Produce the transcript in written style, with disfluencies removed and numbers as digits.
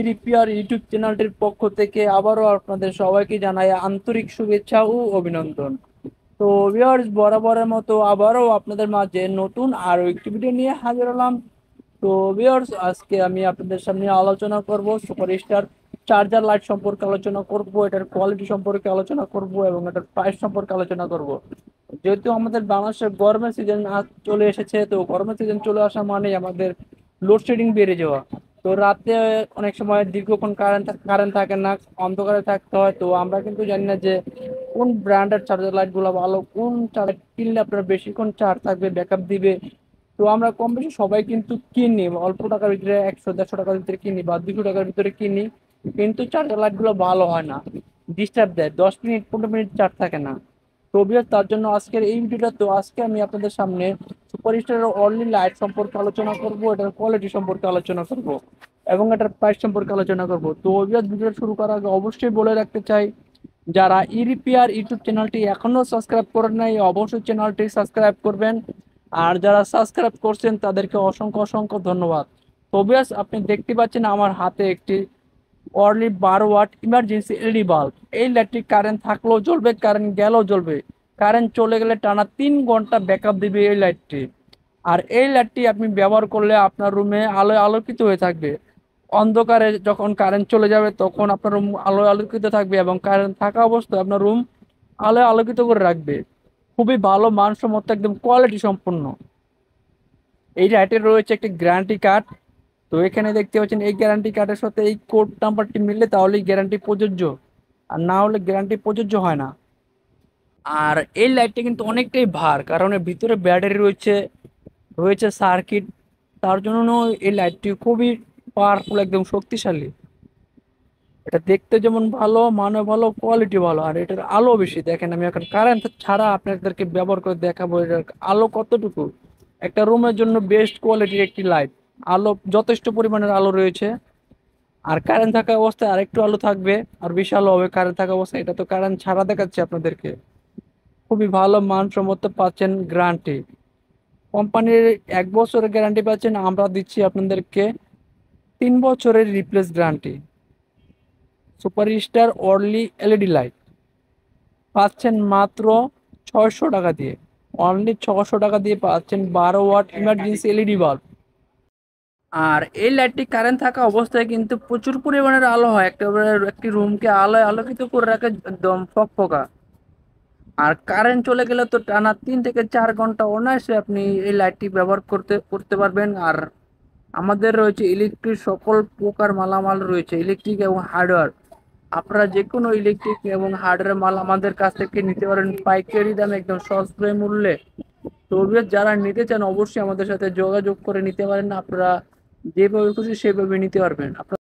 ইরিপিয়ার YouTube চ্যানেলটির পক্ষ থেকে আবারও আপনাদের সবাইকে জানাই আন্তরিক শুভেচ্ছা ও অভিনন্দন। তো ভিউয়ার্স, বরাবরের মতো আবারও আপনাদের মাঝে নতুন আরো একটি ভিডিও নিয়ে হাজির হলাম। তো ভিউয়ার্স, আজকে আমি আপনাদের সামনে আলোচনা করব সুপারস্টার চার্জার লাইট সম্পর্কে আলোচনা করব, এটার কোয়ালিটি সম্পর্কে আলোচনা করব এবং এটার প্রাইস সম্পর্কে আলোচনা করব। যেহেতু আমাদের বাংলাদেশের গরমের সিজন চলে এসেছে, তো গরমের সিজন চলে আসা মানে আমাদের লোডশেডিং বেড়ে যাওয়া। তো রাতে অনেক সময় দীর্ঘক্ষণ কারেন্ট থাকে না, অন্ধকারে থাকতে হয়। তো আমরা কিন্তু জানি না যে কোন ব্র্যান্ডের চার্জার লাইট গুলো ভালো, কোন চার্জার কিনলে আপনার বেশিক্ষণ চার্জ থাকবে, ব্যাকআপ দিবে। তো আমরা কম বেশি সবাই কিন্তু কিনি, অল্প টাকার ভিতরে 100-150 টাকার ভিতরে কিনি বা 200 টাকার ভিতরে কিনি, কিন্তু চার্জার লাইট গুলো ভালো হয় না, ডিস্টার্ব দেয়, 10 মিনিট 15 মিনিট চার্জ থাকে না। তো obvious তার জন্য আজকের এই ভিডিওটা, তো আজকে আমি আপনাদের সামনে সুপারস্টারের অনলি লাইট সম্পর্কে আলোচনা করব, এটার কোয়ালিটি সম্পর্কে আলোচনা করব এবং এটার প্রাইস সম্পর্কে আলোচনা করব। তো obvious ভিডিও শুরু করার আগে অবশ্যই বলে রাখতে চাই, যারা ইরিপিআর ইউটিউব চ্যানেলটি এখনো সাবস্ক্রাইব করেন নাই অবশ্যই চ্যানেলটি সাবস্ক্রাইব করবেন। আর যারা সাবস্ক্রাইব করছেন তাদেরকে অসংখ্য অসংখ্য ধন্যবাদ। তো obvious আপনি দেখতে পাচ্ছেন আমার হাতে একটি only 12 watt emergency LED bulb. এই লাইটটি কারেন্ট থাকলেও জ্বলবে, কারেন্ট গেলেও জ্বলবে, কারেন্ট চলে গেলে টানা 3 ঘন্টা ব্যাকআপ দিবে এই লাইটটি। আর এই লাইটটি আপনি ব্যবহার করলে আপনার রুমে আলোয় আলোকিত হয়ে থাকবে। অন্ধকারে যখন কারেন্ট চলে যাবে তখন আপনার রুম আলোয় আলোকিত থাকবে এবং কারেন্ট থাকা অবস্থায় আপনার রুম আলোয় আলোকিত করে রাখবে। খুবই ভালো মানসম্মত, একদম কোয়ালিটি সম্পন্ন। এই লাইটের রয়েছে একটি গ্যারান্টি কার্ড। তো এখানে দেখতে পাচ্ছেন এই গ্যারান্টি কার্ডের সাথে এই কোড নাম্বারটি মিললে তাহলেই গ্যারান্টি প্রযোজ্য, আর না হলে গ্যারান্টি প্রযোজ্য হয় না। আর এই লাইটটা কিন্তু অনেকটাই ভার, কারণ এর ভিতরে ব্যাটারি রয়েছে, রয়েছে সার্কিট। তার জন্য এই লাইটটি খুবই পাওয়ারফুল, একদম শক্তিশালী। এটা দেখতে যেমন ভালো, মানে ভালো, কোয়ালিটি ভালো, আর এটার আলো বেশি। দেখেন আমি এখন কারেন্ট ছাড়া আপনাদেরকে ব্যবহার করে দেখাবো এটার আলো কতটুকু। একটা রুমের জন্য বেস্ট কোয়ালিটির একটি লাইট, আলো যথেষ্ট পরিমাণের আলো রয়েছে। আর কারেন্ট থাকা অবস্থায় আরেকটু আলো থাকবে, আর বেশি আলো হবে কারেন্ট থাকা অবস্থায়। এটা তো কারেন্ট ছাড়া দেখাচ্ছে আপনাদেরকে। খুবই ভালো মানসম্মত পাচ্ছেন গ্যারান্টি, কোম্পানির 1 বছরের গ্যারান্টি পাচ্ছেন, আমরা দিচ্ছি আপনাদেরকে 3 বছরের replace guarantee. Superstar only LED light পাচ্ছেন মাত্র 600 টাকা দিয়ে। অনলি 600 টাকা দিয়ে পাচ্ছেন 12 ওয়াট ইমার্জেন্সি এলইডি বাল্ব। আর এই লাইটটি কারেন্ট থাকা অবস্থায় কিন্তু প্রচুর পরিমাণের আলো হয়, একেবারে একটি রুমকে আলোয় আলোকিত করে রাখে, একদম ফকফকা। আর কারেন্ট চলে গেলে তো টানা 3 থেকে 4 ঘন্টা অনায়াসে আপনি এই লাইটটি ব্যবহার করতে করতে পারবেন। আর আমাদের রয়েছে ইলেকট্রিক সকল প্রকার মালামাল রয়েছে, ইলেকট্রিক এবং হার্ডওয়্যার। আপনারা যে কোনো ইলেকট্রিক এবং হার্ডওয়্যার মাল আমাদের কাছ থেকে নিতে পারেন পাইকারি দামে, একদম সস্তা মূল্যে। তো যারা নিতে চান অবশ্যই আমাদের সাথে যোগাযোগ করে নিতে পারেন, আপনারা যেভাবে খুশি সেভাবে নিতে পারবেন। আপনারা